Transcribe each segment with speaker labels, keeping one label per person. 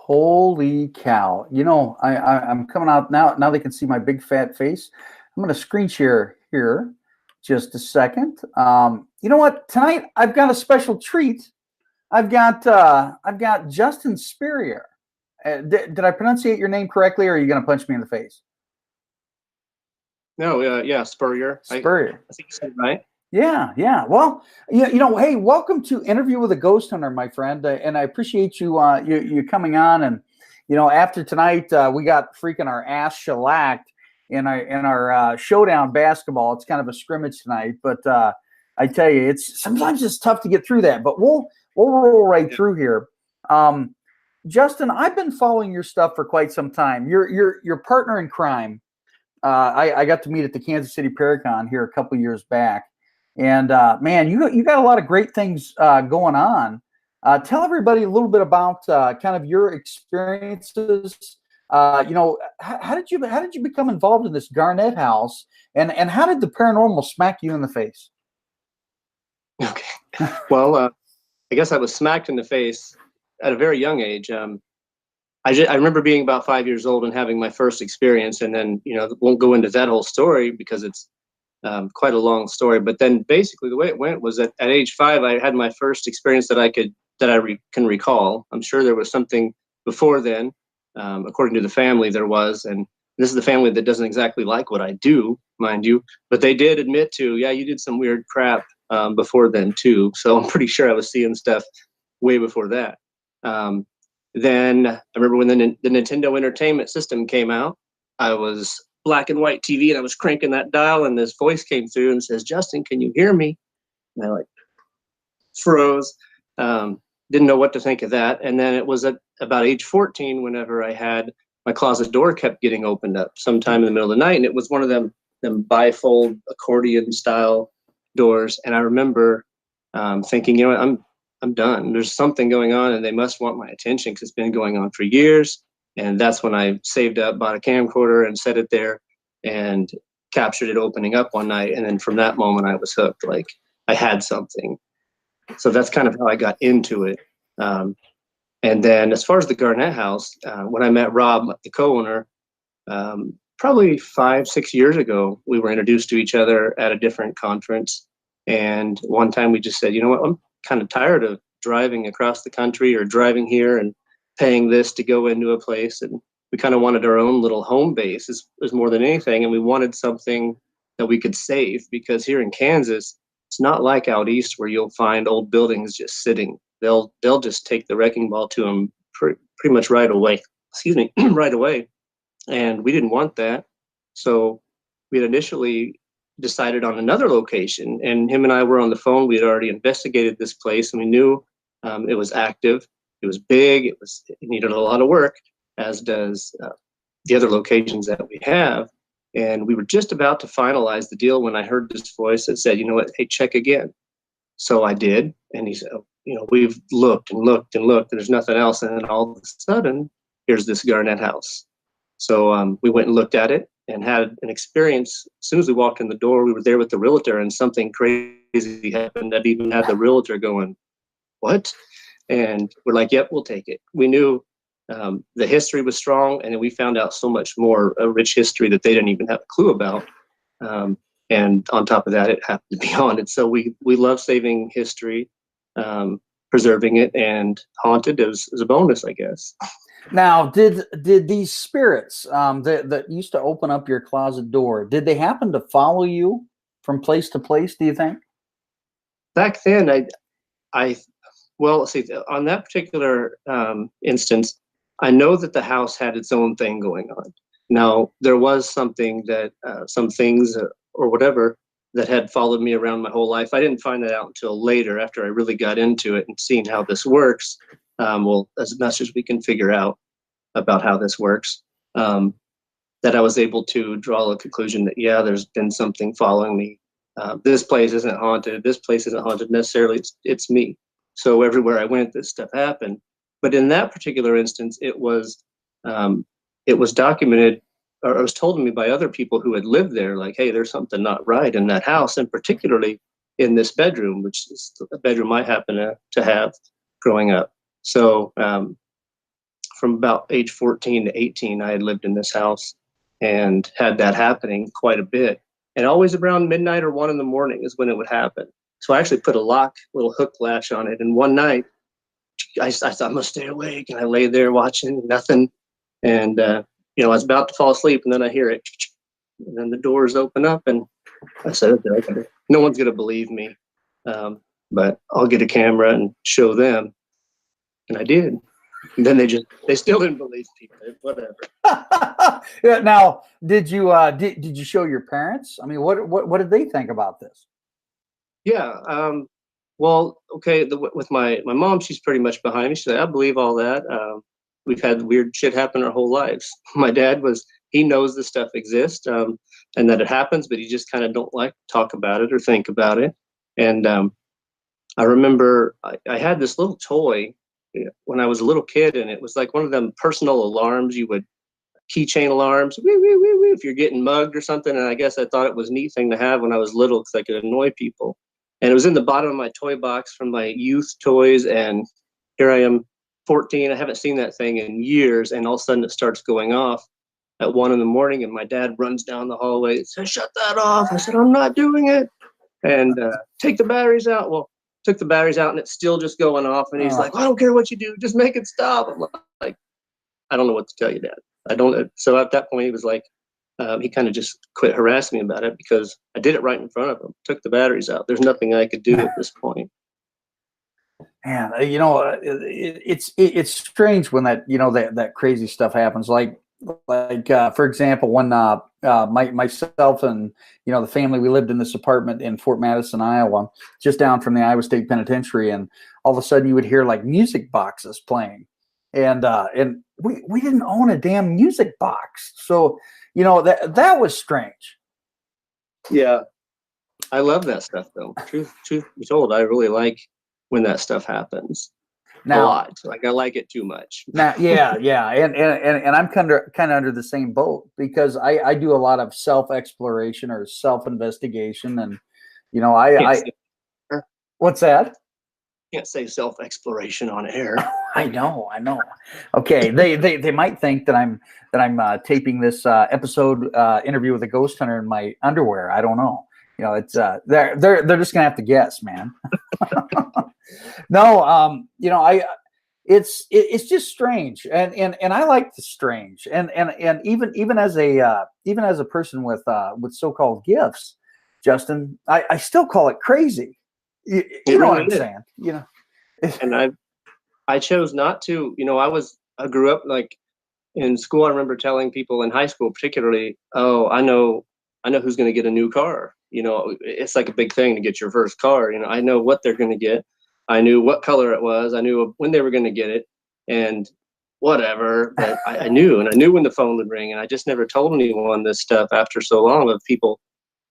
Speaker 1: Holy cow. I'm coming out now. Now they can see my big fat face. I'm going to screen share here just a second. You know what? Tonight I've got a special treat. I've got Justin Spurrier. Did I pronunciate your name correctly, or are you going to punch me in the face?
Speaker 2: No, yeah, Spurrier.
Speaker 1: Spurrier.
Speaker 2: I think you said it right.
Speaker 1: Yeah. Well, hey, welcome to Interview with a Ghost Hunter, my friend, and I appreciate you you coming on. And after tonight, we got freaking our ass shellacked in our showdown basketball. It's kind of a scrimmage tonight, but I tell you, sometimes it's tough to get through that. But we'll roll right through here. Justin, I've been following your stuff for quite some time. Your partner in crime. I got to meet at the Kansas City Paracon here a couple years back. And man, you got a lot of great things going on. Tell everybody a little bit about kind of your experiences. How did you become involved in this Garnett House, and how did the paranormal smack you in the face?
Speaker 2: Okay, well, I guess I was smacked in the face at a very young age. I remember being about 5 years old and having my first experience, and then won't go into that whole story because it's quite a long story. But then basically the way it went was that at age 5, I had my first experience that I can recall. I'm sure there was something before then, according to the family there was, and this is the family that doesn't exactly like what I do, mind you, but they did admit to, yeah, you did some weird crap before then too. So I'm pretty sure I was seeing stuff way before that. Then I remember when the Nintendo Entertainment System came out, I was black and white TV and I was cranking that dial and this voice came through and says, "Justin, can you hear me?" And I froze, didn't know what to think of that. And then it was at about age 14 whenever I had my closet door kept getting opened up sometime in the middle of the night. And it was one of them bifold accordion style doors. And I remember thinking, I'm done. There's something going on and they must want my attention because it's been going on for years. And that's when I saved up, bought a camcorder and set it there and captured it opening up one night. And then from that moment, I was hooked. Like I had something. So that's kind of how I got into it. And then as far as the Garnett House, when I met Rob, the co-owner, probably 5-6 years ago, we were introduced to each other at a different conference. And one time we just said, you know what, I'm kind of tired of driving across the country or driving here and paying this to go into a place. And we kind of wanted our own little home base is more than anything. And we wanted something that we could save because here in Kansas, it's not like out east where you'll find old buildings just sitting. They'll just take the wrecking ball to them pretty much right away. Right away. And we didn't want that. So we had initially decided on another location, and him and I were on the phone. We had already investigated this place and we knew it was active. It was big. It needed a lot of work, as does the other locations that we have. And we were just about to finalize the deal when I heard this voice that said, you know what, hey, check again. So I did. And he said, we've looked and looked and looked, and there's nothing else. And then all of a sudden, here's this Garnett House. So we went and looked at it and had an experience. As soon as we walked in the door, we were there with the realtor, and something crazy happened that even had the realtor going, what? And we're like, yep, we'll take it. We knew the history was strong, and then we found out so much more, a rich history that they didn't even have a clue about. And on top of that, it happened to be haunted. So we love saving history, preserving it, and haunted is a bonus, I guess.
Speaker 1: Now, did these spirits that used to open up your closet door, did they happen to follow you from place to place, do you think?
Speaker 2: Back then, well, see, on that particular instance, I know that the house had its own thing going on. Now, there was something that, some things or whatever that had followed me around my whole life. I didn't find that out until later, after I really got into it and seeing how this works. Well, as much as we can figure out about how this works, that I was able to draw a conclusion that, yeah, there's been something following me. This place isn't haunted. This place isn't haunted necessarily. It's me. So everywhere I went, this stuff happened. But in that particular instance, it was documented, or it was told to me by other people who had lived there, like, hey, there's something not right in that house, and particularly in this bedroom, which is a bedroom I happen to have growing up. So from about age 14 to 18, I had lived in this house and had that happening quite a bit. And always around midnight or 1 a.m. is when it would happen. So I actually put a little hook latch on it. And one night, I thought, I'm going to stay awake. And I lay there watching nothing. And, I was about to fall asleep, and then I hear it. And then the doors open up, and I said, okay, no one's going to believe me. But I'll get a camera and show them. And I did. And then they still didn't believe me. Whatever.
Speaker 1: Yeah, now, did you did you show your parents? I mean, what did they think about this?
Speaker 2: Yeah. Well, okay. With my mom, she's pretty much behind me. She said, I believe all that. We've had weird shit happen our whole lives. My dad he knows this stuff exists, and that it happens, but he just kind of don't like to talk about it or think about it. And I remember I had this little toy when I was a little kid, and it was like one of them personal alarms. You would keychain alarms, wee, wee, wee, wee, if you're getting mugged or something. And I guess I thought it was a neat thing to have when I was little because I could annoy people. And it was in the bottom of my toy box from my youth toys. And here I am, 14. I haven't seen that thing in years. And all of a sudden it starts going off at 1 a.m. And my dad runs down the hallway and says, shut that off. I said, I'm not doing it. And take the batteries out. Well, took the batteries out and it's still just going off. And he's like, I don't care what you do. Just make it stop. I'm like, I don't know what to tell you, Dad. I don't. So at that point, he was like, he kind of just quit harassing me about it because I did it right in front of him. Took the batteries out. There's nothing I could do at this point.
Speaker 1: Man, it's strange when that crazy stuff happens. Like for example, when myself and the family, we lived in this apartment in Fort Madison, Iowa, just down from the Iowa State Penitentiary, and all of a sudden you would hear like music boxes playing. And we didn't own a damn music box. So, that was strange.
Speaker 2: Yeah. I love that stuff though. Truth be told, I really like when that stuff happens. Now, a lot. Like I like it too much.
Speaker 1: Now, yeah. And I'm kind of under the same boat because I do a lot of self-exploration or self-investigation. And, what's that?
Speaker 2: Can't say self-exploration on air.
Speaker 1: I know. Okay, they might think that I'm taping this episode interview with a ghost hunter in my underwear. I don't know. It's they're just gonna have to guess, man. No, it's just strange, and I like the strange, and even as a person with so-called gifts, Justin, I still call it crazy. You know what I'm saying?
Speaker 2: And I chose not to. I grew up like in school. I remember telling people in high school, particularly, "Oh, I know who's going to get a new car." It's like a big thing to get your first car. I know what they're going to get. I knew what color it was. I knew when they were going to get it, and whatever. But I knew, and I knew when the phone would ring. And I just never told anyone this stuff after so long. Of people,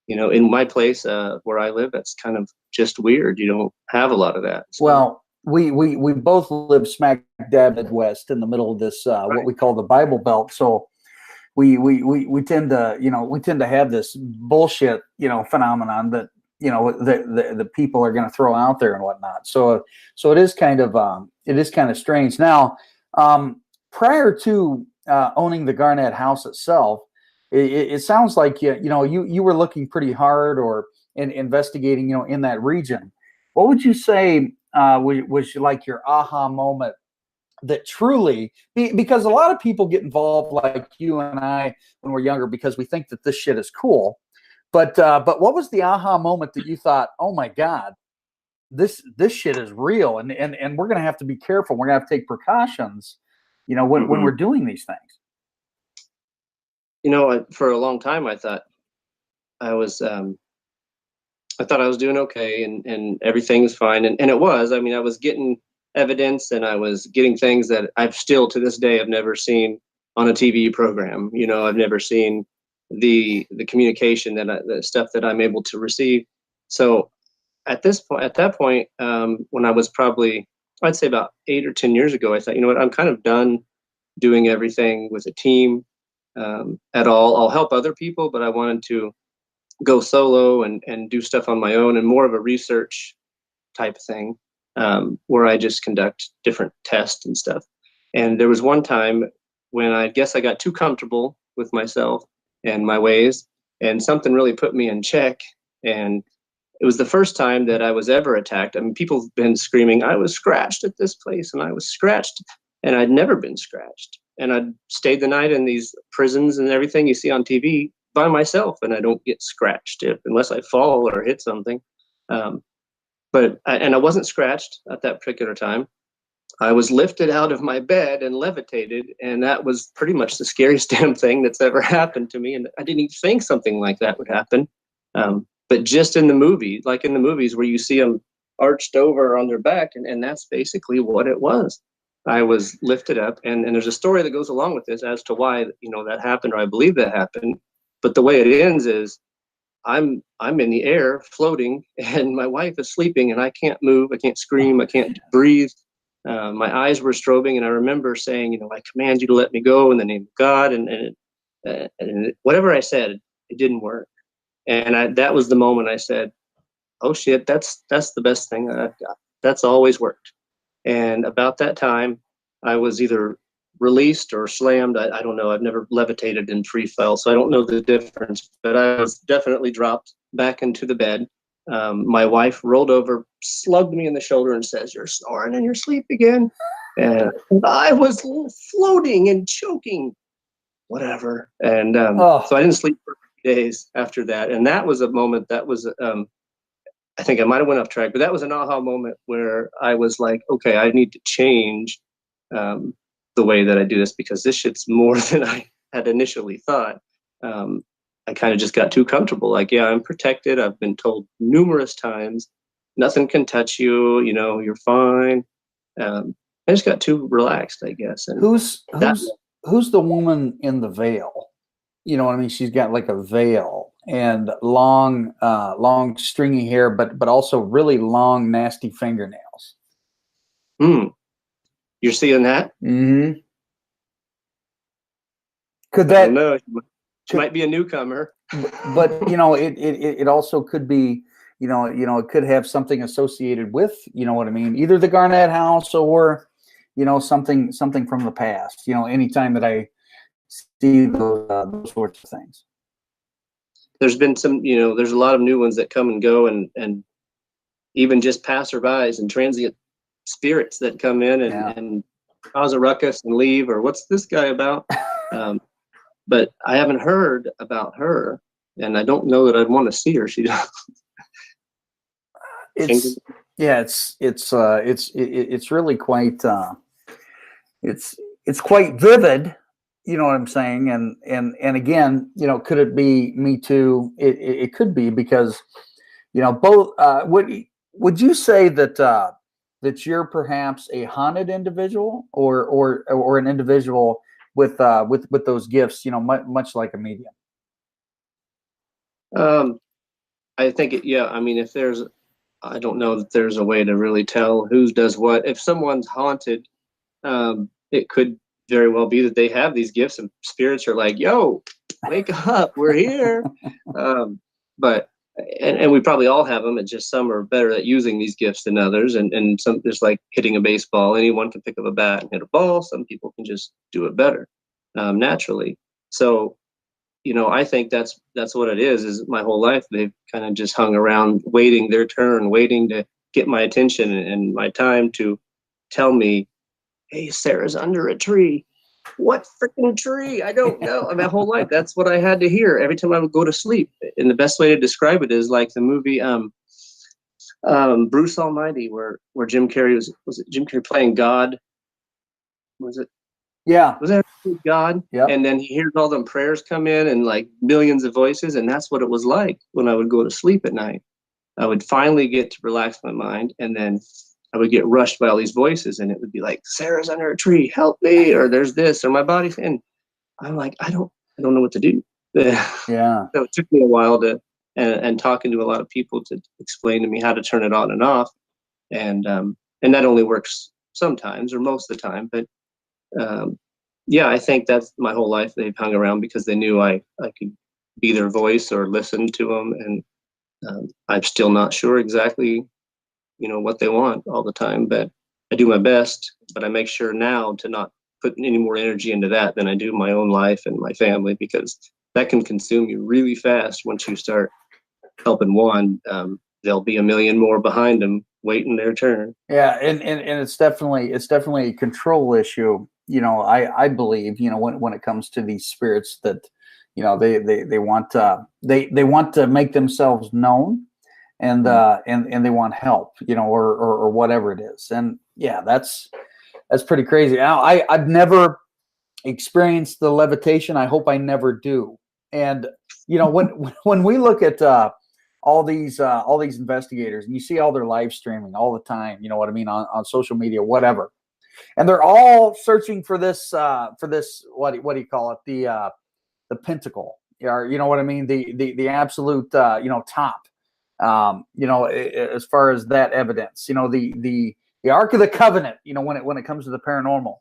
Speaker 2: in my place where I live, that's kind of just weird. You don't have a lot of that. So.
Speaker 1: Well, we both live smack dab Midwest in the middle of this what we call the Bible Belt. So we tend to have this bullshit phenomenon that the people are going to throw out there and whatnot. So it is kind of strange. Now, prior to owning the Garnett house itself, it sounds like you were looking pretty hard or investigating in that region. What would you say was like your aha moment that truly, because a lot of people get involved like you and I when we're younger because we think that this shit is cool, but what was the aha moment that you thought, oh my God, this shit is real, and we're gonna have to be careful, we're gonna have to take precautions, when we're doing these things?
Speaker 2: For a long time I thought I was I thought I was doing okay, and everything's fine. And it was. I mean, I was getting evidence, and I was getting things that I've still to this day have never seen on a TV program. You know, I've never seen the communication the stuff that I'm able to receive. So at that point, when I was probably, I'd say about 8 or 10 years ago, I thought, you know what, I'm kind of done doing everything with a team at all. I'll help other people, but I wanted to go solo and do stuff on my own, and more of a research type thing, where I just conduct different tests and stuff. And there was one time when I guess I got too comfortable with myself and my ways, and something really put me in check. And it was the first time that I was ever attacked. I mean, people have been screaming, I was scratched at this place, and I was scratched, and I'd never been scratched. And I'd stayed the night in these prisons and everything you see on TV by myself, and I don't get scratched unless I fall or hit something. But I wasn't scratched at that particular time. I was lifted out of my bed and levitated, and that was pretty much the scariest damn thing that's ever happened to me. And I didn't even think something like that would happen. But just in the movie, like in the movies where you see them arched over on their back, and that's basically what it was. I was lifted up, and there's a story that goes along with this as to why, you know, that happened, or I believe that happened. But the way it ends is I'm in the air floating, and my wife is sleeping, and I can't move, I can't scream, I can't breathe. My eyes were strobing, and I remember saying, you know, I command you to let me go in the name of God, and whatever I said, it didn't work. And that was the moment I said, oh shit, that's the best thing that I've got. That's always worked. And about that time, I was either released or slammed. I don't know. I've never levitated in free fall, so I don't know the difference. But I was definitely dropped back into the bed. My wife rolled over, slugged me in the shoulder, and says, "You're snoring in your sleep again." And I was floating and choking, whatever. And so I didn't sleep for days after that. And that was a moment that was, I think I might have went off track, but that was an aha moment where I was like, okay, I need to change the way that I do this, because this shit's more than I had initially thought. I kind of just got too comfortable. Like, yeah, I'm protected. I've been told numerous times, nothing can touch you. You know, you're fine. I just got too relaxed, I guess. And
Speaker 1: who's the woman in the veil? You know what I mean? She's got like a veil and long stringy hair, but also really long, nasty fingernails.
Speaker 2: You're seeing that?
Speaker 1: Mm-hmm. Could that?
Speaker 2: No, she might be a newcomer.
Speaker 1: But you know, it also could be, you know, it could have something associated with, you know what I mean, either the Garnett House or, you know, something from the past. You know, anytime that I see those sorts of things.
Speaker 2: There's been some, you know, there's a lot of new ones that come and go, and even just passerbys and transient spirits that come in and cause a ruckus and leave, or what's this guy about? But I haven't heard about her, and I don't know that I'd want to see her.
Speaker 1: It's really quite it's quite vivid. You know what I'm saying? And again, you know, could it be Me Too? It could be, because, you know, both. Would you say that that you're perhaps a haunted individual, or an individual with those gifts? You know, much like a medium.
Speaker 2: I think yeah. I mean, I don't know that there's a way to really tell who does what. If someone's haunted, it could very well be that they have these gifts, and spirits are like, yo, wake up, we're here. But we probably all have them. It's just some are better at using these gifts than others, and some, just like hitting a baseball, anyone can pick up a bat and hit a ball. Some people can just do it better naturally. So, you know, I think that's what it is my whole life they've kind of just hung around waiting their turn, waiting to get my attention and my time to tell me, hey, Sarah's under a tree. What freaking tree? I don't know. My whole life, that's what I had to hear every time I would go to sleep. And the best way to describe it is like the movie Bruce Almighty, where Jim Carrey was it Jim Carrey playing God? Was it?
Speaker 1: Yeah.
Speaker 2: Was that God?
Speaker 1: Yeah.
Speaker 2: And then he hears all them prayers come in and like millions of voices, and that's what it was like when I would go to sleep at night. I would finally get to relax my mind, and then I would get rushed by all these voices, and it would be like, Sarah's under a tree, help me, or there's this, or my body's, and I'm like, I don't know what to do.
Speaker 1: Yeah.
Speaker 2: So it took me a while to, and talking to a lot of people to explain to me how to turn it on and off. And that only works sometimes or most of the time. But yeah, I think that's my whole life. They've hung around because they knew I could be their voice or listen to them. And I'm still not sure exactly, what they want all the time, but I do my best. But I make sure now to not put any more energy into that than I do my own life and my family, because that can consume you really fast. Once you start helping one, there'll be a million more behind them waiting their turn.
Speaker 1: Yeah, and it's definitely a control issue. I believe, when it comes to these spirits that, they want they want to make themselves known, and and they want help, or whatever it is. And yeah, that's pretty crazy. Now, I've never experienced the levitation. I hope I never do. And when we look at all these investigators, and you see all their live streaming all the time, you know what I mean, on social media, whatever, and they're all searching for this what do you call it, the pentacle, or you know what I mean, the absolute top, as far as that evidence, the Ark of the Covenant, when it comes to the paranormal.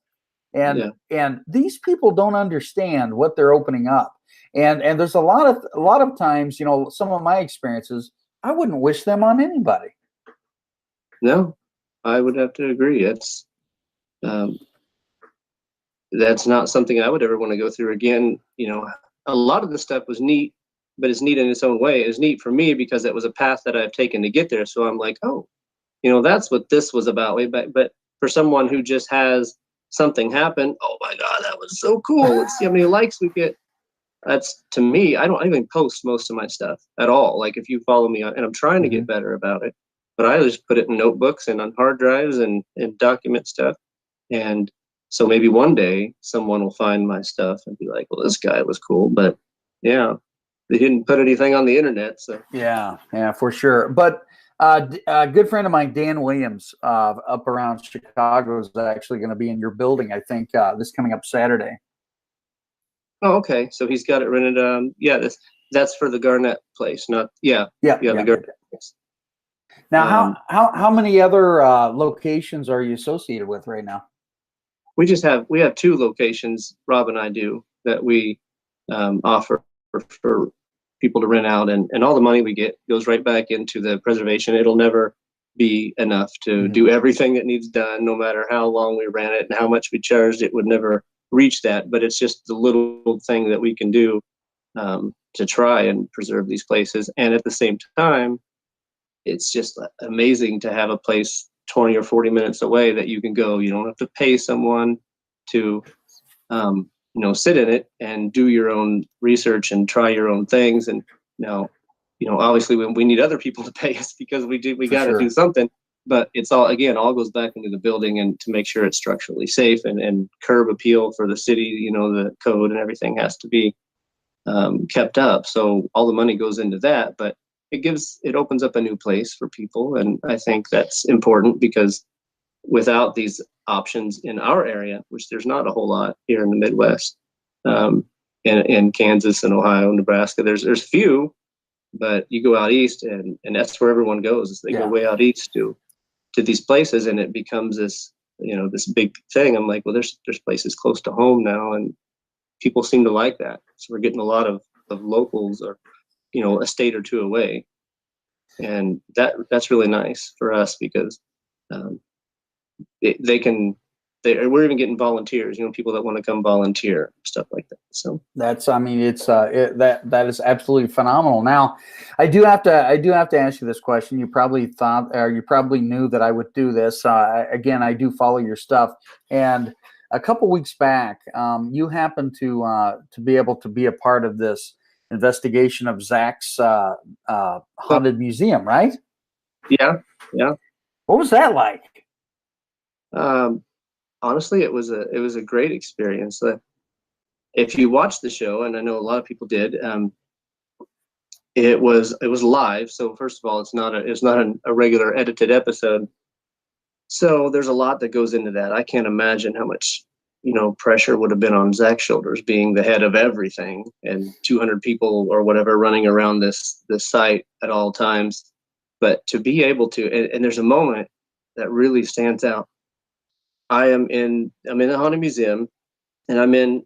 Speaker 1: And these people don't understand what they're opening up. And there's a lot of times, some of my experiences, I wouldn't wish them on anybody.
Speaker 2: No, I would have to agree. That's not something I would ever want to go through again. A lot of the stuff was neat, but it's neat in its own way. It's neat for me because it was a path that I've taken to get there. So I'm like, oh, that's what this was about way back. But for someone who just has something happen, oh my God, that was so cool. Let's see how many likes we get. That's, to me, I don't even post most of my stuff at all. Like, if you follow me on, and I'm trying to get better about it, but I just put it in notebooks and on hard drives and document stuff. And so maybe one day someone will find my stuff and be like, well, this guy was cool. But yeah, they didn't put anything on the internet. So
Speaker 1: yeah, for sure. But a good friend of mine, Dan Williams, up around Chicago, is actually going to be in your building, I think, this coming up Saturday.
Speaker 2: Oh, okay. So he's got it rented. Yeah, that's for the Garnett place, not the Garnett place.
Speaker 1: Now, how many other locations are you associated with right now?
Speaker 2: We have two locations, Rob and I do, that we offer for people to rent out, and all the money we get goes right back into the preservation. It'll never be enough to do everything that needs done, no matter how long we ran it and how much we charged. It would never reach that, but it's just the little thing that we can do to try and preserve these places. And at the same time, it's just amazing to have a place 20 or 40 minutes away that you can go. You don't have to pay someone to sit in it and do your own research and try your own things. And obviously we need other people to pay us because we got to do something. But it's all goes back into the building, and to make sure it's structurally safe and curb appeal for the city. The code and everything has to be kept up. So all the money goes into that, but it opens up a new place for people. And I think that's important, because without these options in our area, which there's not a whole lot here in the Midwest, in Kansas and Ohio, Nebraska, there's few, but you go out east, and that's where everyone goes. They go way out east to these places, and it becomes this big thing. I'm like, well, there's places close to home now, and people seem to like that. So we're getting a lot of locals, or a state or two away, and that's really nice for us, because we're even getting volunteers, people that want to come volunteer, stuff like that. So
Speaker 1: that's, that is absolutely phenomenal. Now, I do have to ask you this question. You probably thought, or you probably knew that I would do this. Again, I do follow your stuff, and a couple weeks back, you happened to be able to be a part of this investigation of Zach's haunted museum, right?
Speaker 2: Yeah.
Speaker 1: What was that like?
Speaker 2: Honestly, it was a great experience. If you watch the show, and I know a lot of people did, it was live. So first of all, it's not a regular edited episode. So there's a lot that goes into that. I can't imagine how much, pressure would have been on Zach's shoulders, being the head of everything and 200 people or whatever running around this site at all times. But to be able to, and there's a moment that really stands out. I'm in the Haunted Museum, and I'm in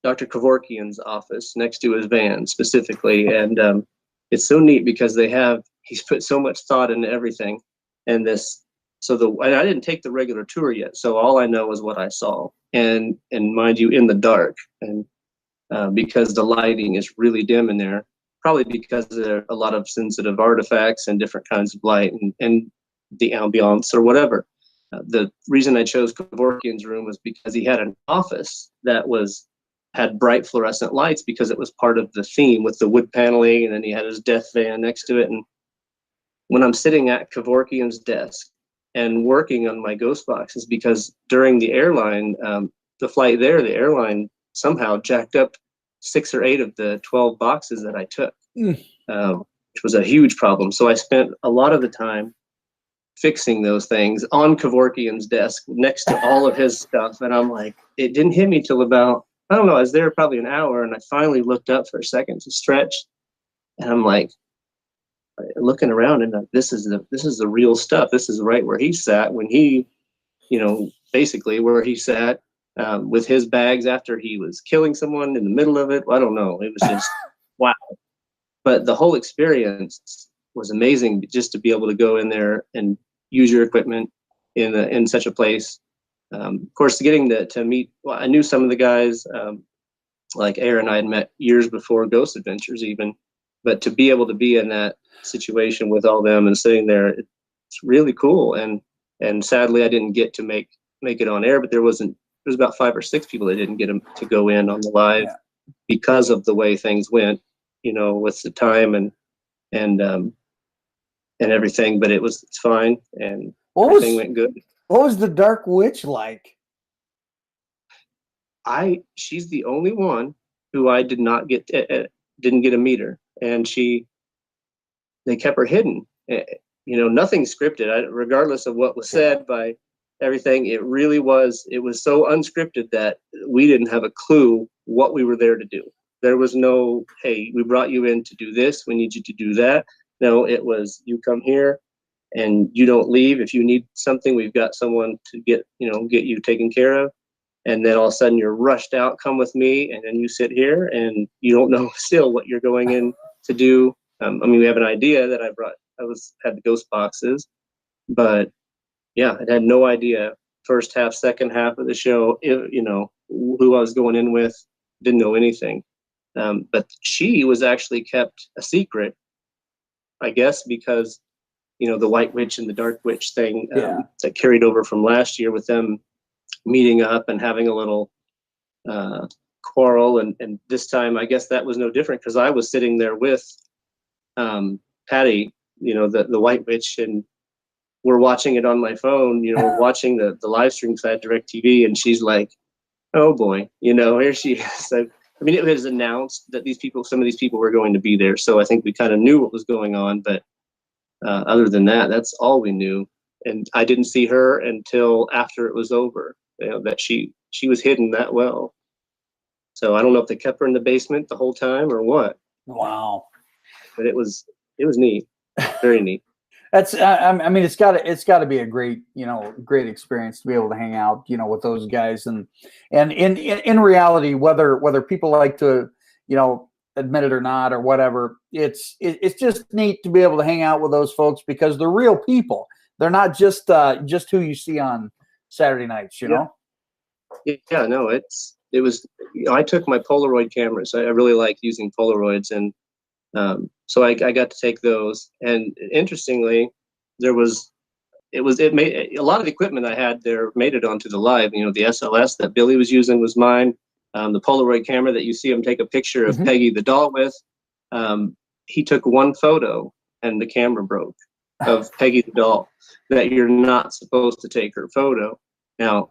Speaker 2: Dr. Kevorkian's office next to his van specifically, and it's so neat because he's put so much thought into everything, and I didn't take the regular tour yet, so all I know is what I saw, and mind you, in the dark, and because the lighting is really dim in there, probably because there are a lot of sensitive artifacts and different kinds of light and the ambiance or whatever. The reason I chose Kevorkian's room was because he had an office that had bright fluorescent lights because it was part of the theme with the wood paneling, and then he had his death van next to it. And when I'm sitting at Kevorkian's desk and working on my ghost boxes, because during the airline, the flight there, the airline somehow jacked up 6 or 8 of the 12 boxes that I took, which was a huge problem. So I spent a lot of the time fixing those things on Kevorkian's desk next to all of his stuff. And I'm like, it didn't hit me till about, I don't know, I was there probably an hour, and I finally looked up for a second to stretch, and I'm like looking around, and this is the real stuff. This is right where he sat when he, basically where he sat with his bags after he was killing someone in the middle of it. I don't know. It was just wow. But the whole experience was amazing, just to be able to go in there and use your equipment in such a place. Of course, getting to meet, well, I knew some of the guys, like Aaron, I had met years before Ghost Adventures even, but to be able to be in that situation with all them and sitting there, it's really cool. And sadly, I didn't get to make it on air, but there was about 5 or 6 people that didn't get to go in on the live because of the way things went, with the time and everything. But it's fine, and everything went good.
Speaker 1: What was the Dark Witch like?
Speaker 2: She's the only one who I didn't get a meter, and they kept her hidden. Nothing scripted. Regardless of what was said by everything, it was so unscripted that we didn't have a clue what we were there to do. There was no, hey, we brought you in to do this, we need you to do that. No, it was, you come here and you don't leave. If you need something, we've got someone to get you taken care of. And then all of a sudden you're rushed out, come with me, and then you sit here and you don't know still what you're going in to do. We have an idea that had the ghost boxes, but yeah, I had no idea first half, second half of the show, who I was going in with, didn't know anything. But she was actually kept a secret, I guess, because the White Witch and the Dark Witch thing that carried over from last year with them meeting up and having a little quarrel. And this time, I guess that was no different, because I was sitting there with Patty, the White Witch, and we're watching it on my phone, watching the live stream, because I had DirecTV, and she's like, oh boy, here she is. It was announced that some of these people were going to be there. So I think we kind of knew what was going on, but other than that, that's all we knew. And I didn't see her until after it was over, that she was hidden that well. So I don't know if they kept her in the basement the whole time or what.
Speaker 1: Wow.
Speaker 2: But it was neat. Very neat.
Speaker 1: That's, it's got to be a great experience to be able to hang out, with those guys, and in reality, whether people like to, admit it or not or whatever, it's just neat to be able to hang out with those folks, because they're real people. They're not just who you see on Saturday nights,
Speaker 2: Yeah, no, it was, I took my Polaroid cameras. I really like using Polaroids, and so I got to take those. And interestingly, it made a lot of the equipment I had there made it onto the live. The SLS that Billy was using was mine. The Polaroid camera that you see him take a picture of Peggy the doll with, he took one photo and the camera broke of Peggy the doll, that you're not supposed to take her photo. Now,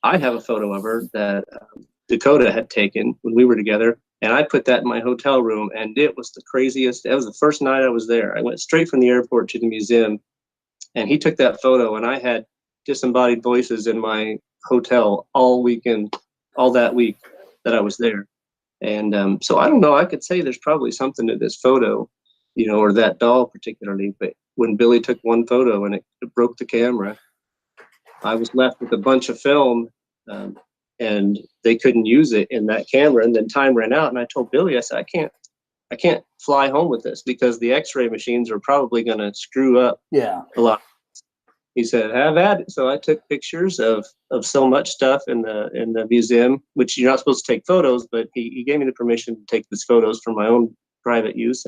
Speaker 2: I have a photo of her that Dakota had taken when we were together, And I put that in my hotel room, and it was the craziest. It was the first night I was there. I went straight from the airport to the museum, and he took that photo, and I had disembodied voices in my hotel all weekend, all that week that I was there. And so I don't know, I could say there's probably something to this photo, or that doll particularly, but when Billy took one photo and it broke the camera, I was left with a bunch of film, and they couldn't use it in that camera. And then time ran out, and I told Billy, I said, I can't fly home with this because the X-ray machines are probably going to screw up
Speaker 1: Yeah.
Speaker 2: a lot. He said, have at it. So I took pictures of so much stuff in the museum, which you're not supposed to take photos, but he gave me the permission to take these photos for my own private use.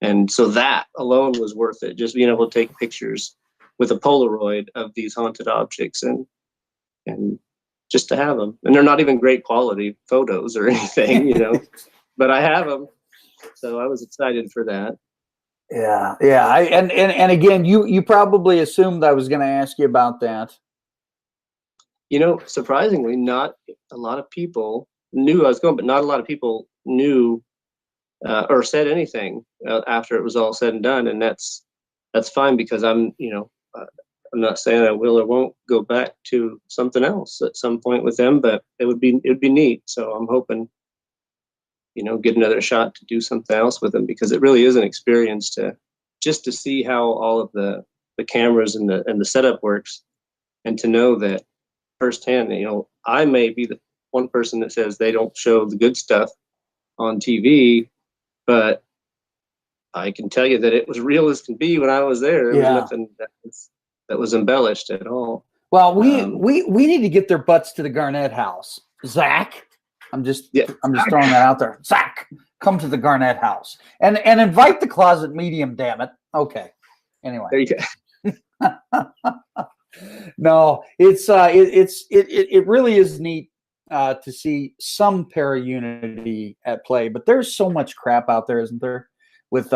Speaker 2: And so that alone was worth it, just being able to take pictures with a Polaroid of these haunted objects and just to have them. And they're not even great quality photos or anything, but I have them. So I was excited for that.
Speaker 1: Yeah. And again, you probably assumed I was going to ask you about that.
Speaker 2: Surprisingly, not a lot of people knew I was going, but not a lot of people knew or said anything after it was all said and done. And that's fine, because I'm not saying I will or won't go back to something else at some point with them, but it would be neat. So I'm hoping, get another shot to do something else with them, because it really is an experience to see how all of the cameras and the setup works, and to know that firsthand. I may be the one person that says they don't show the good stuff on TV, but I can tell you that it was real as can be when I was there. There was nothing that was embellished at all.
Speaker 1: Well, we need to get their butts to the Garnett House. Zach, I'm just throwing that out there. Zach, come to the Garnett House and invite the closet medium. Damn it. Okay. Anyway.
Speaker 2: There you go.
Speaker 1: No, it really is neat to see some para-unity at play, but there's so much crap out there, isn't there? With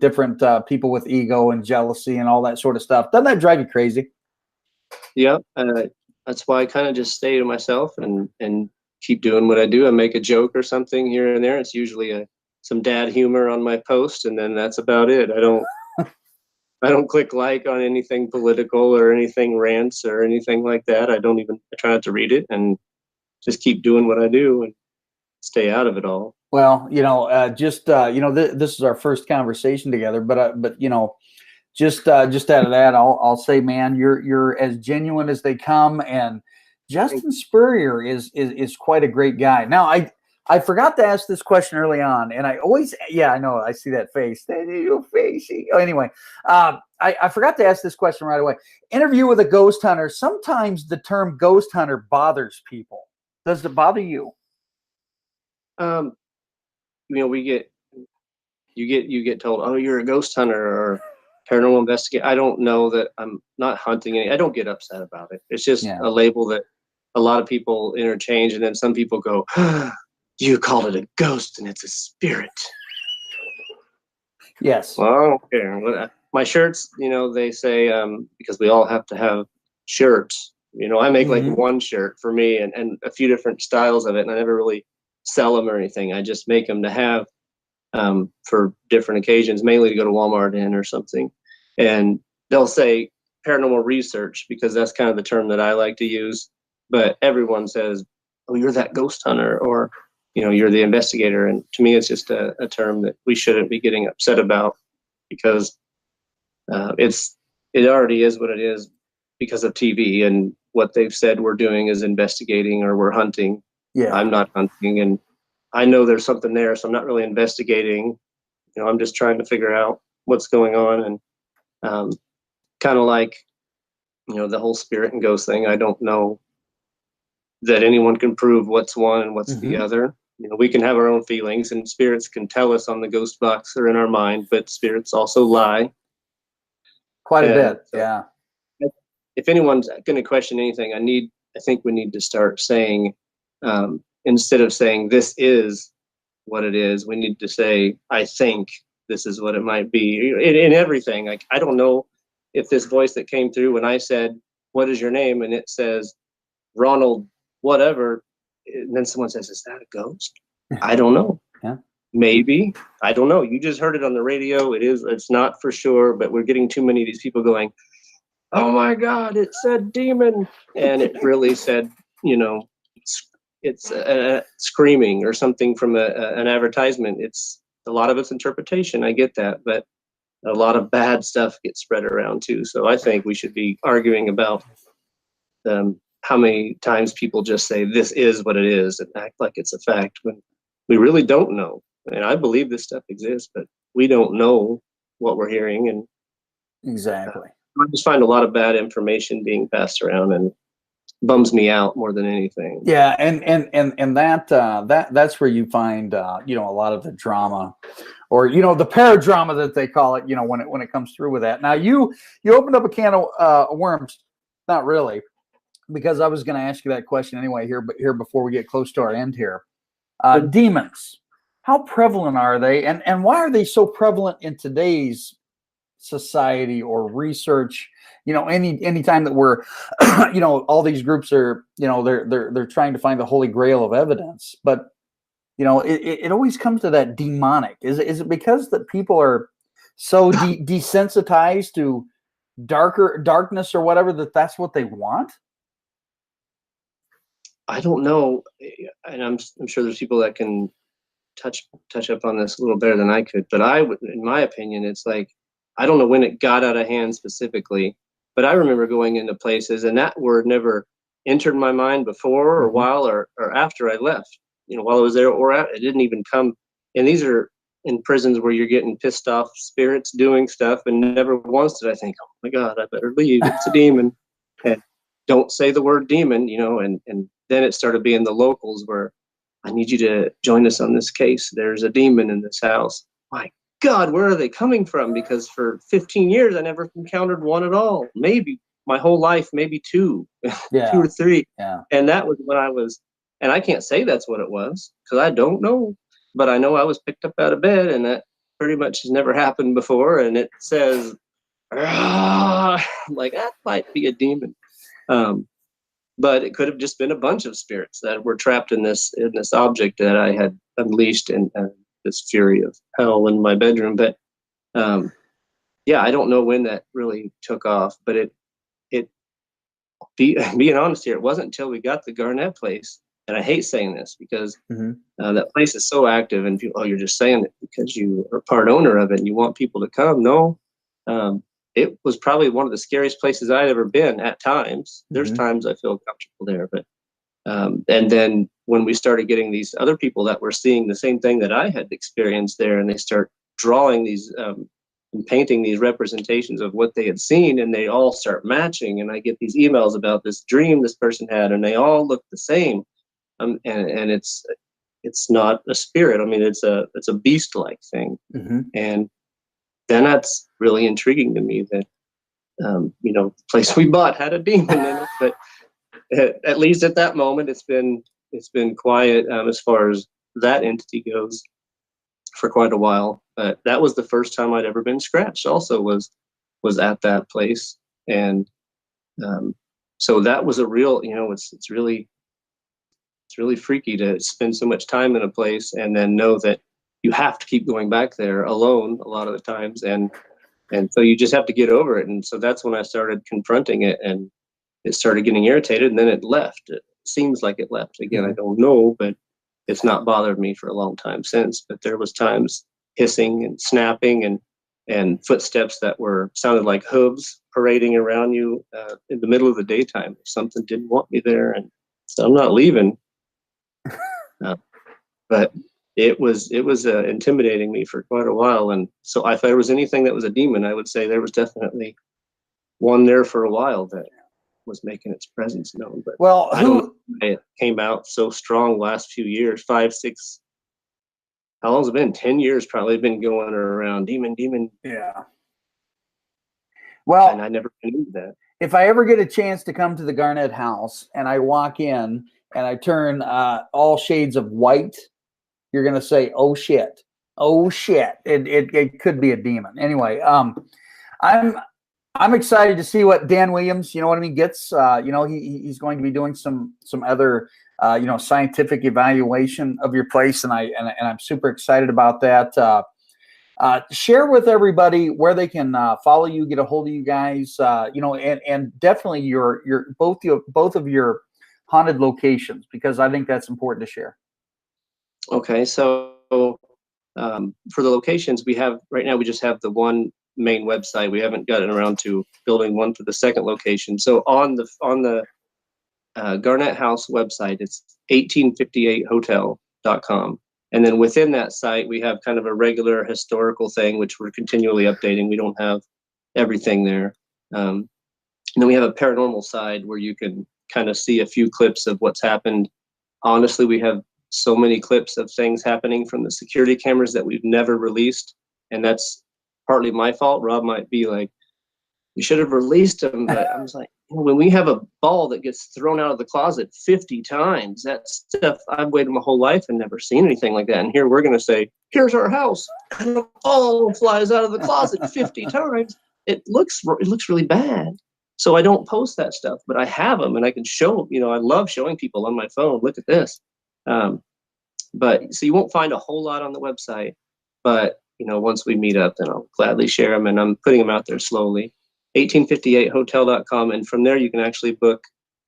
Speaker 1: different people with ego and jealousy and all that sort of stuff. Doesn't that drive you crazy?
Speaker 2: Yeah, that's why I kind of just stay to myself and keep doing what I do. I make a joke or something here and there. It's usually some dad humor on my post, and then that's about it. I don't click like on anything political or anything rants or anything like that. I try not to read it, and just keep doing what I do and stay out of it all.
Speaker 1: Well, this is our first conversation together, but just out of that, I'll say, man, you're as genuine as they come, and Justin Spurrier is quite a great guy. Now, I forgot to ask this question early on, and I know, I see that face. Anyway, I forgot to ask this question right away. Interview with a ghost hunter. Sometimes the term ghost hunter bothers people. Does it bother you?
Speaker 2: You get told, oh, you're a ghost hunter or paranormal investigator. I don't know that I'm not hunting any. I don't get upset about it. It's just a label that a lot of people interchange, and then some people go, you call it a ghost and it's a spirit.
Speaker 1: Yes.
Speaker 2: Well, I don't care. My shirts, they say, because we all have to have shirts. I make like one shirt for me and a few different styles of it, and I never really sell them or anything. I just make them to have for different occasions, mainly to go to Walmart in or something. And they'll say paranormal research, because that's kind of the term that I like to use. But everyone says, oh, you're that ghost hunter, or you're the investigator. And to me, it's just a term that we shouldn't be getting upset about, because it already is what it is because of TV and what they've said we're doing is investigating or we're hunting. Yeah. I'm not hunting, and I know there's something there, so I'm not really investigating. I'm just trying to figure out what's going on, and kind of like, the whole spirit and ghost thing. I don't know that anyone can prove what's one and what's the other. We can have our own feelings, and spirits can tell us on the ghost box or in our mind, but spirits also lie.
Speaker 1: Quite a bit, so, yeah.
Speaker 2: If anyone's going to question anything, I think we need to start saying, instead of saying this is what it is, we need to say, I think this is what it might be. In everything, like, I don't know if this voice that came through when I said, what is your name? And it says, Ronald, whatever. And then someone says, is that a ghost? I don't know.
Speaker 1: Yeah.
Speaker 2: Maybe. I don't know. You just heard it on the radio. It's not for sure, but we're getting too many of these people going, oh my God, it said demon. And it really said, it's screaming or something from an advertisement. It's a lot of it's interpretation. I get that, but a lot of bad stuff gets spread around too. So I think we should be arguing about how many times people just say this is what it is and act like it's a fact when we really don't know. And I believe this stuff exists, but we don't know what we're hearing. And
Speaker 1: Exactly.
Speaker 2: I just find a lot of bad information being passed around and bums me out more than anything.
Speaker 1: Yeah, and that's where you find a lot of the drama, or the paradrama that they call it. When it comes through with that. Now you opened up a can of worms. Not really, because I was going to ask you that question anyway here before we get close to our end here. Demons, how prevalent are they, and why are they so prevalent in today's society or research? Anytime that we're all these groups are they're trying to find the holy grail of evidence, but it always comes to that demonic. Is it because that people are so desensitized to darkness or whatever that's what they want?
Speaker 2: I don't know, and I'm sure there's people that can touch up on this a little better than I could, but in my opinion, it's like, I don't know when it got out of hand specifically, but I remember going into places and that word never entered my mind before or while or after I left, while I was there or out. It didn't even come. And these are in prisons where you're getting pissed off spirits doing stuff, and never once did I think, oh my God, I better leave. It's a demon. And don't say the word demon, and then it started being the locals where I need you to join us on this case. There's a demon in this house. My God, where are they coming from? Because for 15 years, I never encountered one at all. Maybe my whole life, maybe two,
Speaker 1: Yeah.
Speaker 2: 2 or 3.
Speaker 1: Yeah.
Speaker 2: And that was when I was, and I can't say that's what it was because I don't know, but I know I was picked up out of bed, and that pretty much has never happened before. And it says, like, that might be a demon. But it could have just been a bunch of spirits that were trapped in this object that I had unleashed in this fury of hell in my bedroom. But yeah, I don't know when that really took off. But being honest here, it wasn't until we got the Garnett place, and I hate saying this because that place is so active, and people, you're just saying it because you are part owner of it and you want people to come. No. It was probably one of the scariest places I'd ever been at times. There's times I feel comfortable there, but and then when we started getting these other people that were seeing the same thing that I had experienced there, and they start drawing these and painting these representations of what they had seen, and they all start matching, and I get these emails about this dream this person had, and they all look the same, and it's not a spirit. I mean, it's a beast-like thing, and then that's really intriguing to me that, the place we bought had a demon in it, but at least at that moment, it's been quiet as far as that entity goes for quite a while. But that was the first time I'd ever been scratched. Also was at that place, and so that was a real. It's really freaky to spend so much time in a place and then know that you have to keep going back there alone a lot of the times, and so you just have to get over it. And so that's when I started confronting it, and it started getting irritated, and then it left. It seems like it left again. I don't know, but it's not bothered me for a long time since. But there was times hissing and snapping and footsteps that sounded like hooves parading around you in the middle of the daytime. Something didn't want me there, and so I'm not leaving. But it was intimidating me for quite a while. And so if there was anything that was a demon, I would say there was definitely one there for a while that was making its presence known. But I don't know why it came out so strong last few years, 5, 6, how long has it been? 10 years probably been going around demon.
Speaker 1: Yeah. Well,
Speaker 2: and I never knew that.
Speaker 1: If I ever get a chance to come to the Garnett house and I walk in and I turn all shades of white, you're going to say, oh shit. It could be a demon. Anyway, I'm excited to see what Dan Williams, gets. He's going to be doing some other scientific evaluation of your place, and I'm super excited about that. Share with everybody where they can follow you, get a hold of you guys, and definitely your both of your haunted locations, because I think that's important to share.
Speaker 2: Okay, so for the locations we have right now, we just have the one main website. We haven't gotten around to building one for the second location. So on the Garnett House website, it's 1858hotel.com. And then within that site, we have kind of a regular historical thing, which we're continually updating. We don't have everything there. And then we have a paranormal side where you can kind of see a few clips of what's happened. Honestly, we have so many clips of things happening from the security cameras that we've never released. And that's partly my fault. Rob might be like, you should have released them. But I was like, when we have a ball that gets thrown out of the closet 50 times, that stuff, I've waited my whole life and never seen anything like that. And here we're going to say, here's our house, and a ball flies out of the closet 50 times. It looks really bad. So I don't post that stuff, but I have them and I can show them. I love showing people on my phone, look at this. But so you won't find a whole lot on the website, but once we meet up, then I'll gladly share them, and I'm putting them out there slowly. 1858hotel.com, and from there you can actually book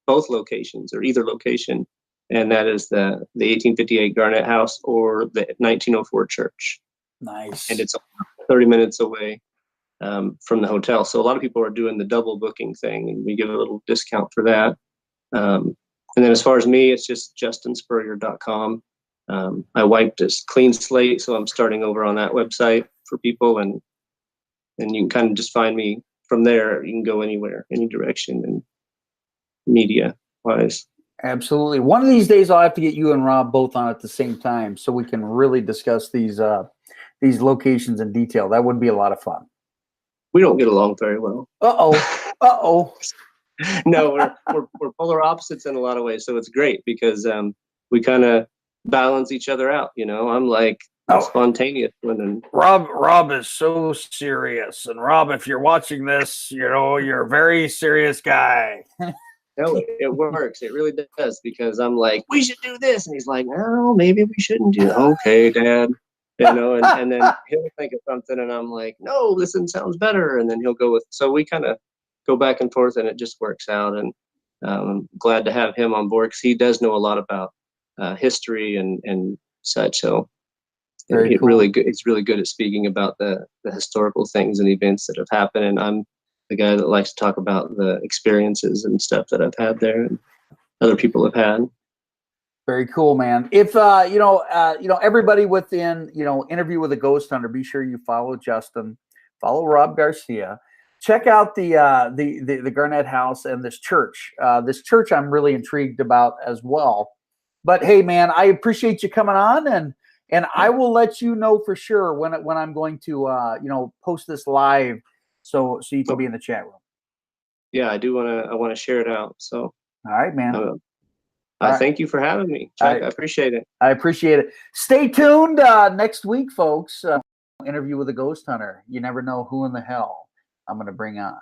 Speaker 2: both locations or either location, and that is the 1858 Garnett House or the 1904 church.
Speaker 1: Nice.
Speaker 2: And it's 30 minutes away from the hotel, so a lot of people are doing the double booking thing, and we give a little discount for that. And then as far as me, it's just justinspurrier.com. I wiped a clean slate, so I'm starting over on that website for people, and you can kind of just find me from there. You can go anywhere, any direction, and media wise.
Speaker 1: Absolutely. One of these days, I'll have to get you and Rob both on at the same time so we can really discuss these locations in detail. That would be a lot of fun.
Speaker 2: We don't get along very well.
Speaker 1: Uh-oh.
Speaker 2: No, we're polar opposites in a lot of ways, so it's great because we kind of balance each other out. I'm like a spontaneous one, and
Speaker 1: Rob is so serious. And Rob, if you're watching this, you're a very serious guy.
Speaker 2: No, it works. It really does, because I'm like, we should do this, and he's like, no, maybe we shouldn't do that. Okay, Dad. And then he'll think of something, and I'm like, no, this one sounds better, and then he'll go with. So we kind of go back and forth, and it just works out. And I'm glad to have him on board because he does know a lot about history and such. So it's
Speaker 1: cool.
Speaker 2: really good. It's really good at speaking about the historical things and events that have happened. And I'm the guy that likes to talk about the experiences and stuff that I've had there and other people have had.
Speaker 1: Very cool, man. If everybody within Interview with a Ghost Hunter, be sure you follow Justin, follow Rob Garcia, check out the Garnett House and this church. This church I'm really intrigued about as well. But hey, man, I appreciate you coming on, and I will let you know for sure when I'm going to post this live, so you can be in the chat room.
Speaker 2: Yeah, I want to share it out. So
Speaker 1: all right, man.
Speaker 2: Thank you for having me, Chuck. I appreciate it.
Speaker 1: I appreciate it. Stay tuned next week, folks. Interview with a Ghost Hunter. You never know who in the hell I'm going to bring on.